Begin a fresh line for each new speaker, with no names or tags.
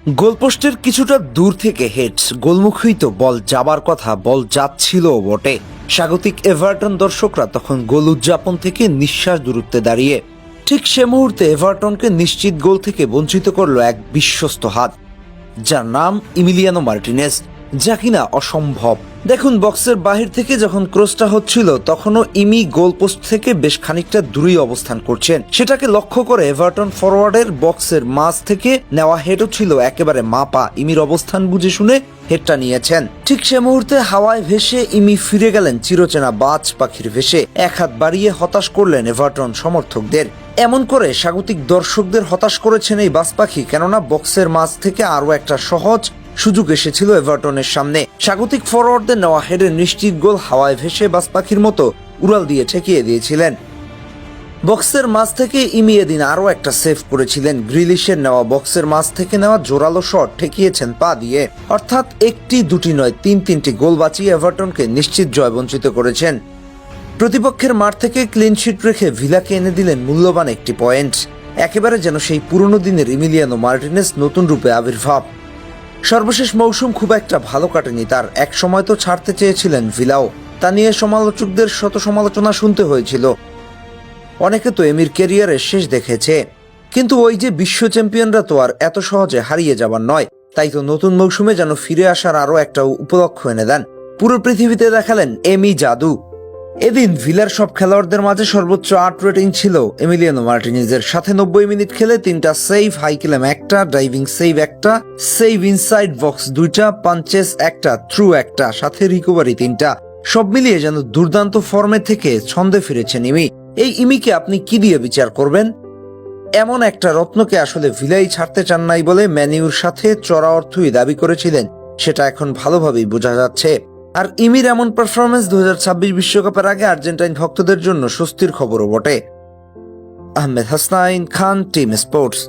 গোলপোস্টের কিছুটা দূর থেকে হেডস, গোলমুখেই তো বল যাবার কথা, বল যাচ্ছিল বটে। স্বাগতিক এভারটন দর্শকরা তখন গোল উদযাপন থেকে নিঃশ্বাস দূরত্বে দাঁড়িয়ে। ঠিক সে মুহূর্তে এভারটনকে নিশ্চিত গোল থেকে বঞ্চিত করল এক বিশ্বস্ত হাত, যার নাম ইমিলিয়ানো মার্টিনেজ, যা কিনা অসম্ভব। দেখুন, বক্সের বাহির থেকে যখন ক্রসটা হচ্ছিল তখনও ইমি গোলপোস্ট থেকে বেশ খানিকটা দূরেই অবস্থান করছেন। সেটাকে লক্ষ্য করে এভারটন ফরওয়ার্ডের বক্সের মাঝ থেকে নেওয়া হেডও ছিল একেবারে মাপা। ইমির অবস্থান বুঝে শুনে হেডটা নিয়েছেন। ঠিক সে মুহূর্তে হাওয়ায় ভেসে ইমি ফিরে গেলেন চিরচেনা বাজ পাখির ভেসে। এক হাত বাড়িয়ে হতাশ করলেন এভারটন সমর্থকদের। এমন করে স্বাগতিক দর্শকদের হতাশ করেছেন এই বাজ পাখি, কেননা বক্সের মাঝ থেকে আরো একটা সহজ সুযোগ এসেছিল এভারটনের সামনে। স্বাগতিক ফরওয়ার্ডদের নেওয়া হেডের নিশ্চিত গোল হাওয়ায় ভেসে বাজ পাখির মতো উড়াল দিয়ে ঠেকিয়ে দিয়েছিলেন। বক্সের মাঝ থেকে ইমি এদিন আরো একটা সেভ করেছিলেন। গ্রিলিশের নেওয়া বক্সের মাঝ থেকে নেওয়া জোরালো শট ঠেকিয়েছেন পা দিয়ে। অর্থাৎ একটি দুটি নয়, তিনটি গোল বাঁচিয়ে এভারটনকে নিশ্চিত জয় বঞ্চিত করেছেন। প্রতিপক্ষের মাঠ থেকে ক্লিন শিট রেখে ভিলাকে এনে দিলেন মূল্যবান একটি পয়েন্ট। একেবারে যেন সেই পুরনো দিনের ইমিলিয়ানো মার্টিনেজ নতুন রূপে আবির্ভাব। সর্বশেষ মৌসুম খুব একটা ভালো কাটেনি তার। এক সময় তো ছাড়তে চেয়েছিলেন ভিলাও, তা নিয়ে সমালোচকদের শত সমালোচনা শুনতে হয়েছিল। অনেকে তো এমির ক্যারিয়ারের শেষ দেখেছে, কিন্তু ওই যে বিশ্ব চ্যাম্পিয়নরা তো আর এত সহজে হারিয়ে যাবার নয়। তাই তো নতুন মৌসুমে যেন ফিরে আসার আরো একটা উপলক্ষ এনে দেন। পুরো পৃথিবীতে দেখালেন এমি জাদু। এদিন ভিলার সব খেলোয়াড়দের মাঝে সর্বোচ্চ 8 রেটিং ছিল এমিলিয়ানো মার্টিনেজের। সাথে 90 মিনিট খেলে 3টা সেভ, হাই ক্লেম 1টা, ড্রাইভিং সেভ 1টা, সেভ ইনসাইড বক্স 2টা, পাঞ্চেস 1টা, থ্রু 1টা, সাথে রিকভারি 3টা। সব মিলিয়ে যেন দুর্দান্ত ফর্মে থেকে ছন্দে ফিরেছেন ইমি। এই ইমিকে আপনি কি দিয়ে বিচার করবেন? এমন একটা রত্নকে আসলে ভিলাই ছাড়তে চান নাই বলে ম্যানিউর সাথে চড়া অর্থই দাবি করেছিলেন, সেটা এখন ভালোভাবেই বোঝা যাচ্ছে। আর ইমির এমন পারফরমেন্স 2026 বিশ্বকাপের আগে আর্জেন্টাইন ভক্তদের জন্য স্বস্তির খবরও বটে। আহমেদ হাসনাইন খান, টিম স্পোর্টস।